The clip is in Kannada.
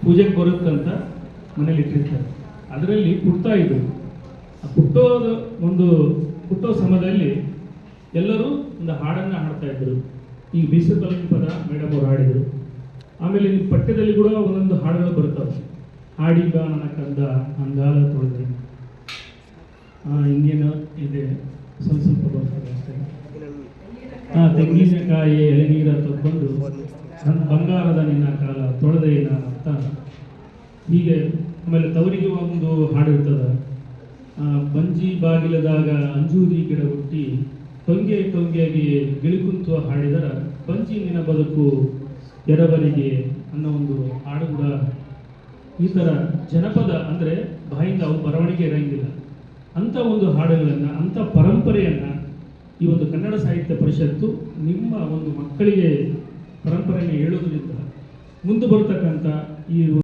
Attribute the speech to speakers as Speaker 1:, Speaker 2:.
Speaker 1: ಪೂಜೆಗೆ ಬರುತ್ತಂತ ಮನೇಲಿ ಇಟ್ಟಿರ್ತಾರೆ. ಅದರಲ್ಲಿ ಪುಟ್ಟ ಇದು ಹುಟ್ಟೋದು ಹುಟ್ಟೋ ಸಮಯದಲ್ಲಿ ಎಲ್ಲರೂ ಒಂದು ಹಾಡನ್ನು ಹಾಡ್ತಾ ಇದ್ರು. ಈಗ ಬೀಸಕಲಿನ ಪದ ಮೇಡಮ್ ಅವರು ಹಾಡಿದರು. ಆಮೇಲೆ ನಿಮ್ಮ ಪಠ್ಯದಲ್ಲಿ ಕೂಡ ಒಂದೊಂದು ಹಾಡುಗಳು ಬರ್ತವೆ. ಹಾಡಿಗ ನನ್ನ ಕಂದ ಅಂಗಾಲ ತೊಳೆದೆ, ಹಿಂಗೇನೋ ಇದೆ, ಸ್ವಲ್ಪ ಬರ್ತದೆ ಅಷ್ಟೇ. ತೆಂಗಿನಕಾಯಿ ಎಳೆನೀರ ತಗೊಂಡು ಬಂಗಾರದ ನಿನ್ನ ಕಾಲ ತೊಳೆದೇನ ಅಂತ ಹೀಗೆ. ಆಮೇಲೆ ತವರಿಗೆ ಒಂದು ಹಾಡು ಇರ್ತದೆ, ಬಂಜಿ ಬಾಗಿಲದಾಗ ಅಂಜೂರಿ ಗಿಡ ಹುಟ್ಟಿ ತೊಂಗೆ ತೊಂಗೆಗೆ ಗಿಳಿಕುಂತು ಹಾಡಿದರ ಬಂಜಿ ನಿನ್ನ ಬದುಕು ಎರವರಿಗೆ ಅನ್ನೋ ಒಂದು ಹಾಡು ಕೂಡ. ಈ ಥರ ಜನಪದ ಅಂದರೆ ಬಾಯಿಂದ ಅವು ಬರವಣಿಗೆ ಇರೋಂಗಿಲ್ಲ ಅಂಥ ಒಂದು ಹಾಡುಗಳನ್ನು, ಅಂಥ ಪರಂಪರೆಯನ್ನು ಈ ಒಂದು ಕನ್ನಡ ಸಾಹಿತ್ಯ ಪರಿಷತ್ತು ನಿಮ್ಮ ಒಂದು ಮಕ್ಕಳಿಗೆ ಪರಂಪರೆಯನ್ನು ಹೇಳೋದ್ರಿಂದ ಮುಂದೆ ಬರ್ತಕ್ಕಂಥ ಈ